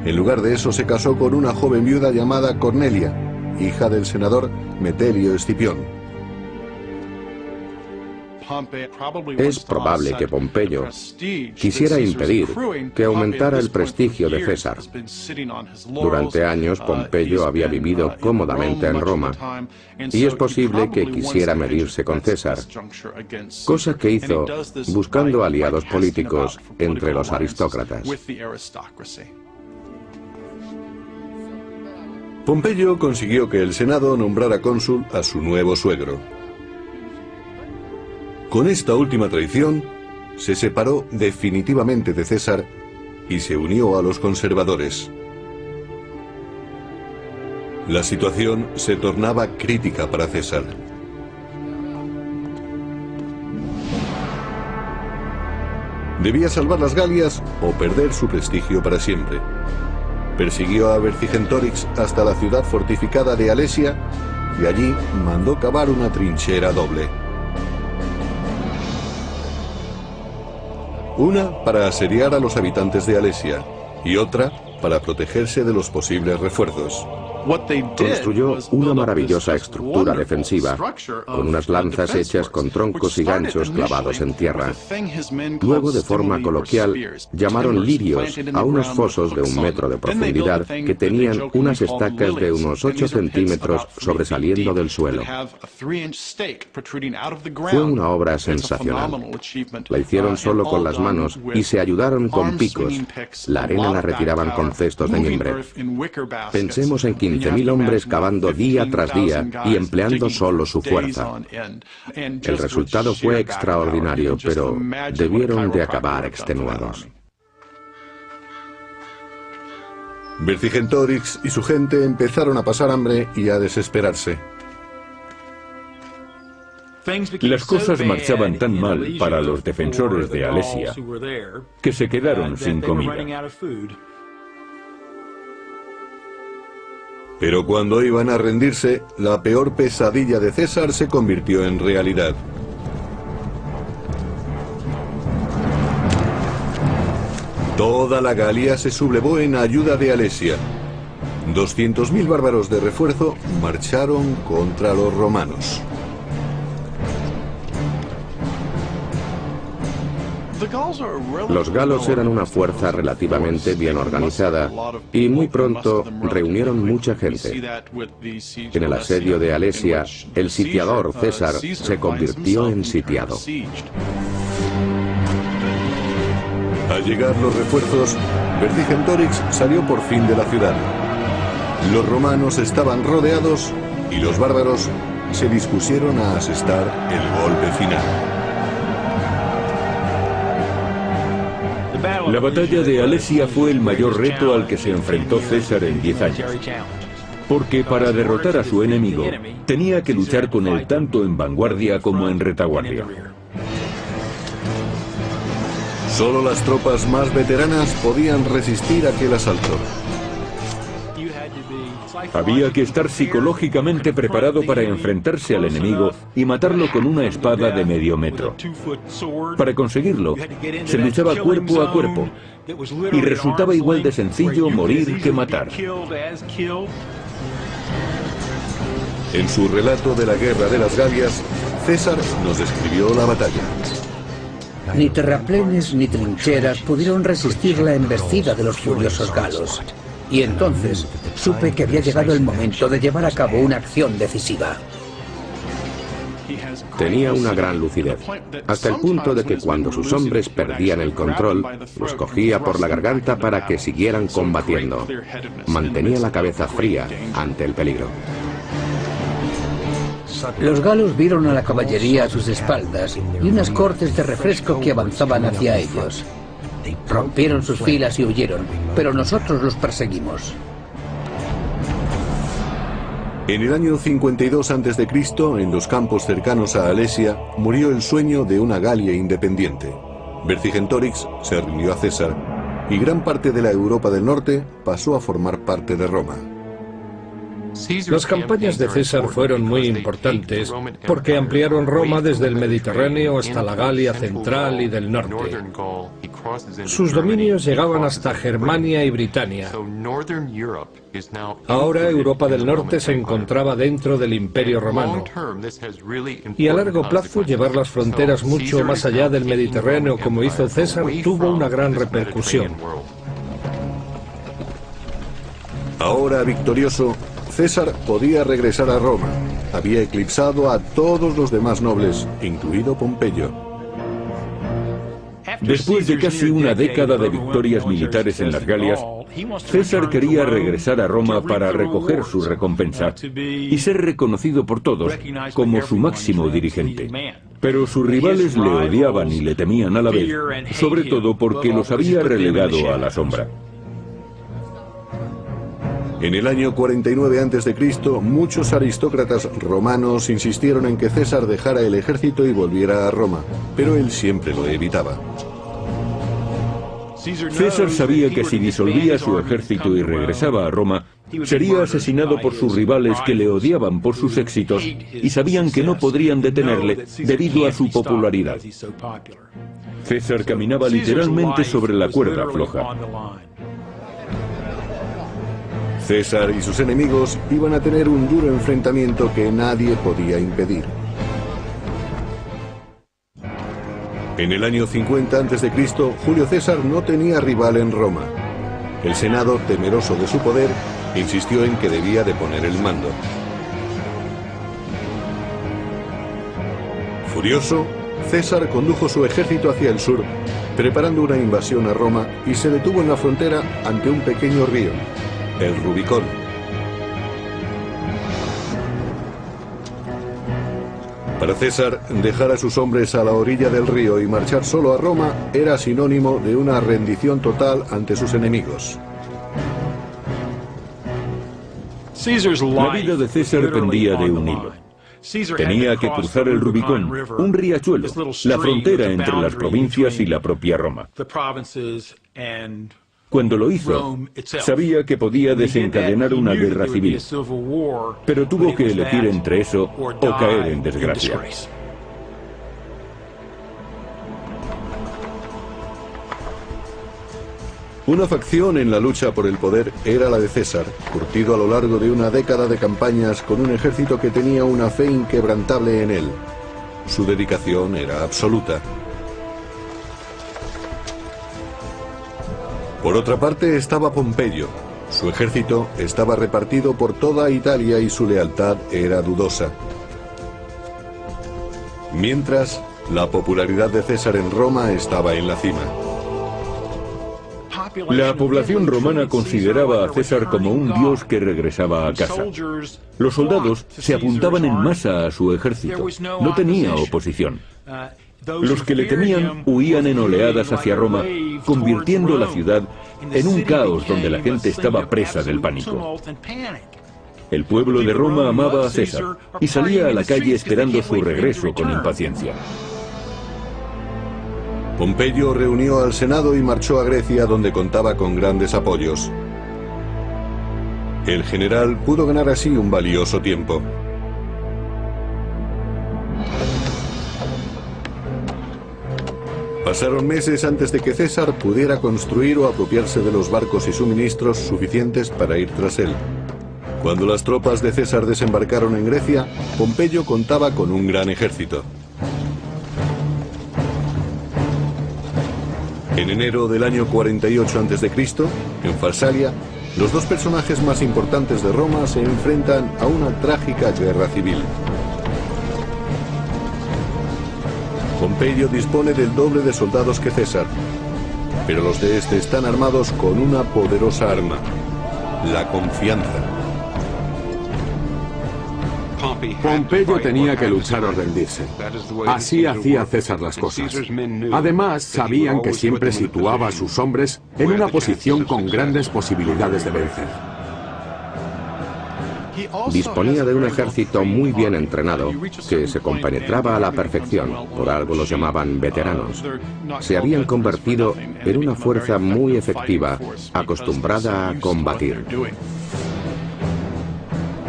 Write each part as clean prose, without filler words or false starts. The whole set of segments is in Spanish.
En lugar de eso, se casó con una joven viuda llamada Cornelia, hija del senador Metelio Escipión. Es probable que Pompeyo quisiera impedir que aumentara el prestigio de César. Durante años, Pompeyo había vivido cómodamente en Roma, y es posible que quisiera medirse con César, cosa que hizo buscando aliados políticos entre los aristócratas. Pompeyo consiguió que el Senado nombrara cónsul a su nuevo suegro. Con esta última traición, se separó definitivamente de César y se unió a los conservadores. La situación se tornaba crítica para César. Debía salvar las Galias o perder su prestigio para siempre. Persiguió a Vercingetorix hasta la ciudad fortificada de Alesia y allí mandó cavar una trinchera doble. Una para asediar a los habitantes de Alesia y otra para protegerse de los posibles refuerzos. Construyó una maravillosa estructura defensiva, con unas lanzas hechas con troncos y ganchos clavados en tierra. Luego, de forma coloquial, llamaron lirios a unos fosos de 1 metro de profundidad que tenían unas estacas de unos 8 centímetros sobresaliendo del suelo. Fue una obra sensacional. La hicieron solo con las manos y se ayudaron con picos. La arena la retiraban con cestos de mimbre. Pensemos en 15.000 hombres cavando día tras día y empleando solo su fuerza. El resultado fue extraordinario, pero debieron de acabar extenuados. Vercingetorix y su gente empezaron a pasar hambre y a desesperarse. Las cosas marchaban tan mal para los defensores de Alesia que se quedaron sin comida. Pero cuando iban a rendirse, la peor pesadilla de César se convirtió en realidad. Toda la Galia se sublevó en ayuda de Alesia. 200.000 bárbaros de refuerzo marcharon contra los romanos. Los galos eran una fuerza relativamente bien organizada y muy pronto reunieron mucha gente. En el asedio de Alesia, el sitiador César se convirtió en sitiado. Al llegar los refuerzos, Vercingetorix salió por fin de la ciudad. Los romanos estaban rodeados y los bárbaros se dispusieron a asestar el golpe final. La batalla de Alesia fue el mayor reto al que se enfrentó César en 10 años. Porque para derrotar a su enemigo, tenía que luchar con él tanto en vanguardia como en retaguardia. Solo las tropas más veteranas podían resistir aquel asalto. Había que estar psicológicamente preparado para enfrentarse al enemigo y matarlo con una espada de medio metro. Para conseguirlo, se luchaba cuerpo a cuerpo, y resultaba igual de sencillo morir que matar. En su relato de la guerra de las Galias, César nos describió la batalla. Ni terraplenes ni trincheras pudieron resistir la embestida de los furiosos galos. Y entonces supe que había llegado el momento de llevar a cabo una acción decisiva. Tenía una gran lucidez, hasta el punto de que cuando sus hombres perdían el control, los cogía por la garganta para que siguieran combatiendo. Mantenía la cabeza fría ante el peligro. Los galos vieron a la caballería a sus espaldas y unas cortes de refresco que avanzaban hacia ellos. Rompieron sus filas y huyeron, pero nosotros los perseguimos. En el año 52 a.C., en los campos cercanos a Alesia, murió el sueño de una Galia independiente. Vercingetorix se rindió a César y gran parte de la Europa del norte pasó a formar parte de Roma. Las campañas de César fueron muy importantes porque ampliaron Roma desde el Mediterráneo hasta la Galia central y del norte. Sus dominios llegaban hasta Germania y Britania. Ahora Europa del Norte se encontraba dentro del Imperio Romano. Y a largo plazo llevar las fronteras mucho más allá del Mediterráneo como hizo César tuvo una gran repercusión. Ahora victorioso, César podía regresar a Roma. Había eclipsado a todos los demás nobles, incluido Pompeyo. Después de casi una década de victorias militares en las Galias, César quería regresar a Roma para recoger su recompensa y ser reconocido por todos como su máximo dirigente. Pero sus rivales le odiaban y le temían a la vez, sobre todo porque los había relegado a la sombra. En el año 49 a.C., muchos aristócratas romanos insistieron en que César dejara el ejército y volviera a Roma, pero él siempre lo evitaba. César sabía que si disolvía su ejército y regresaba a Roma, sería asesinado por sus rivales que le odiaban por sus éxitos y sabían que no podrían detenerle debido a su popularidad. César caminaba literalmente sobre la cuerda floja. César y sus enemigos iban a tener un duro enfrentamiento que nadie podía impedir. En el año 50 a.C., Julio César no tenía rival en Roma. El Senado, temeroso de su poder, insistió en que debía de poner el mando. Furioso, César condujo su ejército hacia el sur, preparando una invasión a Roma, y se detuvo en la frontera ante un pequeño río, el Rubicón. Para César, dejar a sus hombres a la orilla del río y marchar solo a Roma era sinónimo de una rendición total ante sus enemigos. La vida de César pendía de un hilo. Tenía que cruzar el Rubicón, un riachuelo, la frontera entre las provincias y la propia Roma. Cuando lo hizo, sabía que podía desencadenar una guerra civil, pero tuvo que elegir entre eso o caer en desgracia. Una facción en la lucha por el poder era la de César, curtido a lo largo de una década de campañas con un ejército que tenía una fe inquebrantable en él. Su dedicación era absoluta. Por otra parte estaba Pompeyo. Su ejército estaba repartido por toda Italia y su lealtad era dudosa. Mientras, la popularidad de César en Roma estaba en la cima. La población romana consideraba a César como un dios que regresaba a casa. Los soldados se apuntaban en masa a su ejército. No tenía oposición. Los que le temían huían en oleadas hacia Roma, convirtiendo la ciudad en un caos donde la gente estaba presa del pánico. El pueblo de Roma amaba a César y salía a la calle esperando su regreso con impaciencia. Pompeyo reunió al Senado y marchó a Grecia, donde contaba con grandes apoyos. El general pudo ganar así un valioso tiempo. Pasaron meses antes de que César pudiera construir o apropiarse de los barcos y suministros suficientes para ir tras él. Cuando las tropas de César desembarcaron en Grecia, Pompeyo contaba con un gran ejército. En enero del año 48 a.C., en Farsalia, los dos personajes más importantes de Roma se enfrentan a una trágica guerra civil. Pompeyo dispone del doble de soldados que César, pero los de este están armados con una poderosa arma, la confianza. Pompeyo tenía que luchar o rendirse. Así hacía César las cosas. Además, sabían que siempre situaba a sus hombres en una posición con grandes posibilidades de vencer. Disponía de un ejército muy bien entrenado, que se compenetraba a la perfección, por algo los llamaban veteranos. Se habían convertido en una fuerza muy efectiva, acostumbrada a combatir.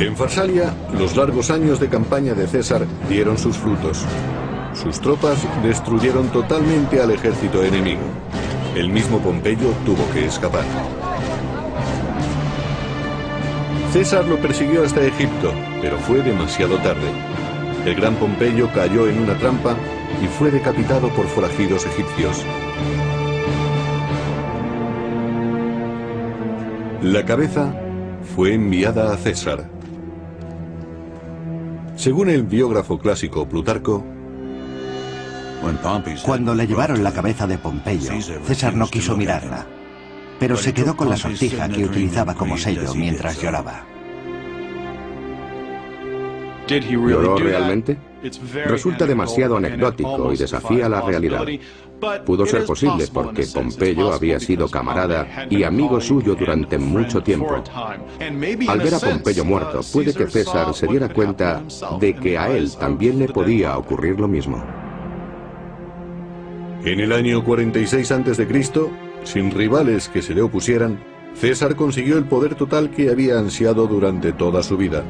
En Farsalia, los largos años de campaña de César dieron sus frutos. Sus tropas destruyeron totalmente al ejército enemigo. El mismo Pompeyo tuvo que escapar. César lo persiguió hasta Egipto, pero fue demasiado tarde. El gran Pompeyo cayó en una trampa y fue decapitado por forajidos egipcios. La cabeza fue enviada a César. Según el biógrafo clásico Plutarco, cuando le llevaron la cabeza de Pompeyo, César no quiso mirarla, pero se quedó con la sortija que utilizaba como sello mientras lloraba. ¿Lloró realmente? Resulta demasiado anecdótico y desafía la realidad. Pudo ser posible porque Pompeyo había sido camarada y amigo suyo durante mucho tiempo. Al ver a Pompeyo muerto, puede que César se diera cuenta de que a él también le podía ocurrir lo mismo. En el año 46 a.C., sin rivales que se le opusieran, César consiguió el poder total que había ansiado durante toda su vida.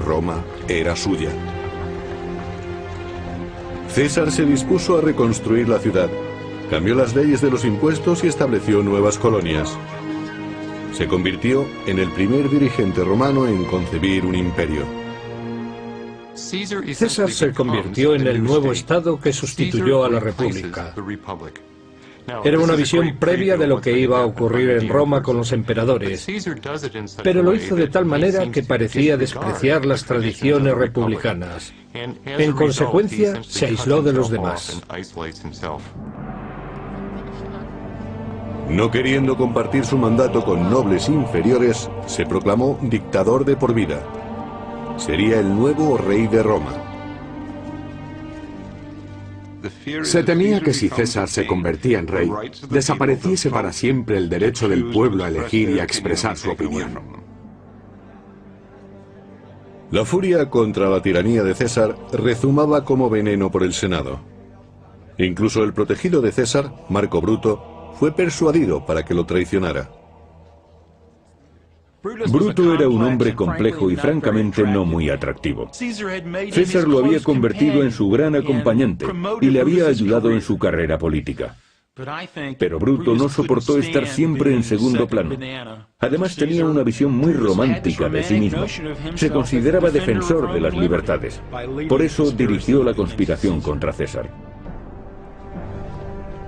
Roma era suya. César se dispuso a reconstruir la ciudad, cambió las leyes de los impuestos y estableció nuevas colonias. Se convirtió en el primer dirigente romano en concebir un imperio. César se convirtió en el nuevo Estado que sustituyó a la República. Era una visión previa de lo que iba a ocurrir en Roma con los emperadores, pero lo hizo de tal manera que parecía despreciar las tradiciones republicanas. En consecuencia, se aisló de los demás. No queriendo compartir su mandato con nobles inferiores, se proclamó dictador de por vida. Sería el nuevo rey de Roma. Se temía que si César se convertía en rey, desapareciese para siempre el derecho del pueblo a elegir y a expresar su opinión. La furia contra la tiranía de César rezumaba como veneno por el Senado. Incluso el protegido de César, Marco Bruto, fue persuadido para que lo traicionara. Bruto era un hombre complejo y francamente no muy atractivo. César lo había convertido en su gran acompañante y le había ayudado en su carrera política. Pero Bruto no soportó estar siempre en segundo plano. Además tenía una visión muy romántica de sí mismo. Se consideraba defensor de las libertades. Por eso dirigió la conspiración contra César.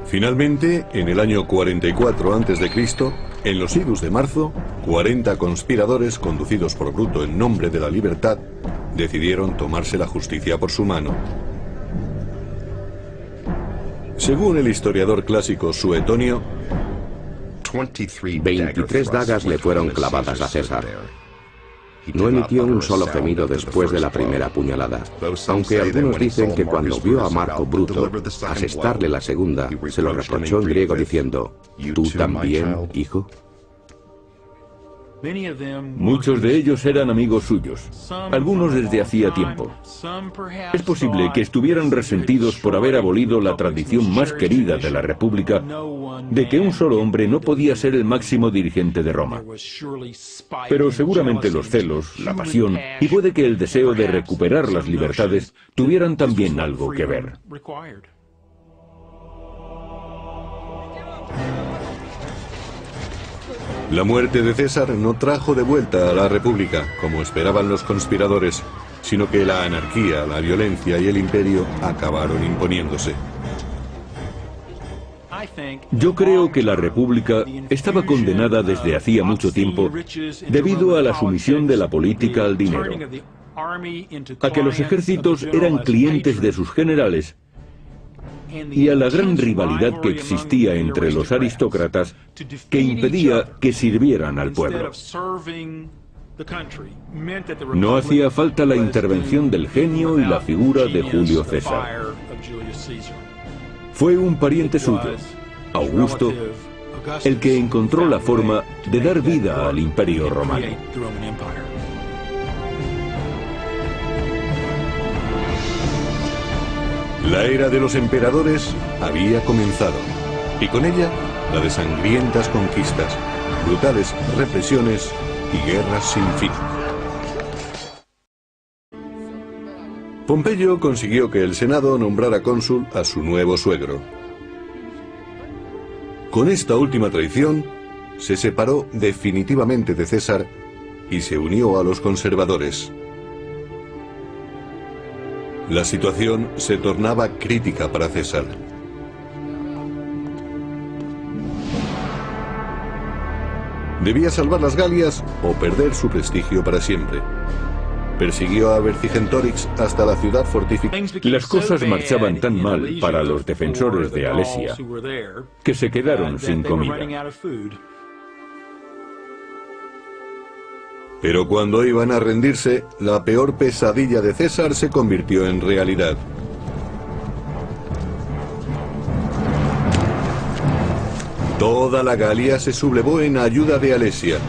Finalmente, en el año 44 a.C., en los idus de marzo, 40 conspiradores conducidos por Bruto en nombre de la libertad decidieron tomarse la justicia por su mano. Según el historiador clásico Suetonio, 23 dagas le fueron clavadas a César. No emitió un solo gemido después de la primera puñalada, aunque algunos dicen que cuando vio a Marco Bruto asestarle la segunda, se lo reprochó en griego diciendo: ¿tú también, hijo? Muchos de ellos eran amigos suyos, algunos desde hacía tiempo. Es posible que estuvieran resentidos por haber abolido la tradición más querida de la República, de que un solo hombre no podía ser el máximo dirigente de Roma. Pero seguramente los celos, la pasión y puede que el deseo de recuperar las libertades tuvieran también algo que ver. La muerte de César no trajo de vuelta a la República, como esperaban los conspiradores, sino que la anarquía, la violencia y el imperio acabaron imponiéndose. Yo creo que la República estaba condenada desde hacía mucho tiempo debido a la sumisión de la política al dinero, a que los ejércitos eran clientes de sus generales y a la gran rivalidad que existía entre los aristócratas que impedía que sirvieran al pueblo. No hacía falta la intervención del genio y la figura de Julio César. Fue un pariente suyo, Augusto, el que encontró la forma de dar vida al Imperio Romano. La era de los emperadores había comenzado, y con ella la de sangrientas conquistas, brutales represiones y guerras sin fin. Pompeyo consiguió que el Senado nombrara cónsul a su nuevo suegro. Con esta última traición, se separó definitivamente de César y se unió a los conservadores. La situación se tornaba crítica para César. Debía salvar las Galias o perder su prestigio para siempre. Persiguió a Vercingetorix hasta la ciudad fortificada. Las cosas marchaban tan mal para los defensores de Alesia que se quedaron sin comida. Pero cuando iban a rendirse, la peor pesadilla de César se convirtió en realidad. Toda la Galia se sublevó en ayuda de Alesia.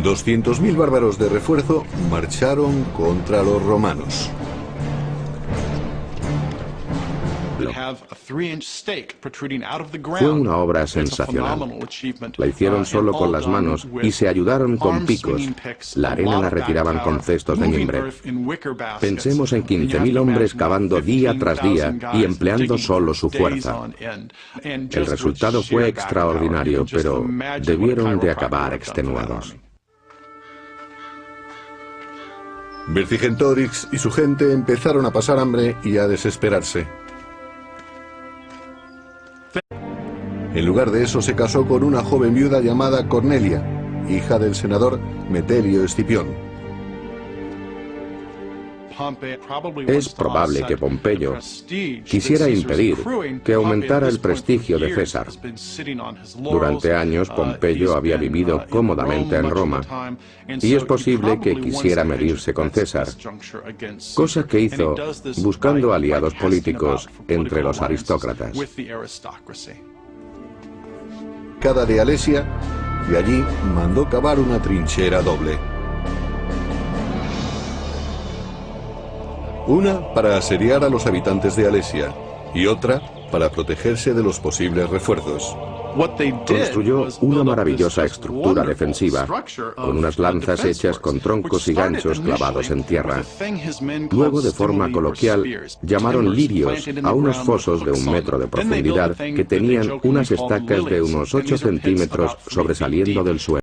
200.000 bárbaros de refuerzo marcharon contra los romanos. Fue una obra sensacional. La hicieron solo con las manos y se ayudaron con picos. La arena la retiraban con cestos de mimbre. Pensemos en 15.000 hombres cavando día tras día y empleando solo su fuerza. El resultado fue extraordinario, pero debieron de acabar extenuados. Vercingetorix y su gente empezaron a pasar hambre y a desesperarse. En lugar de eso, se casó con una joven viuda llamada Cornelia, hija del senador Metelio Escipión. Es probable que Pompeyo quisiera impedir que aumentara el prestigio de César. Durante años, Pompeyo había vivido cómodamente en Roma, y es posible que quisiera medirse con César, cosa que hizo buscando aliados políticos entre los aristócratas. Cada de Alesia, y allí mandó cavar una trinchera doble. Una para asediar a los habitantes de Alesia y otra para protegerse de los posibles refuerzos. Construyó una maravillosa estructura defensiva, con unas lanzas hechas con troncos y ganchos clavados en tierra. Luego, de forma coloquial, llamaron lirios a unos fosos de 1 metro de profundidad que tenían unas estacas de unos 8 centímetros sobresaliendo del suelo.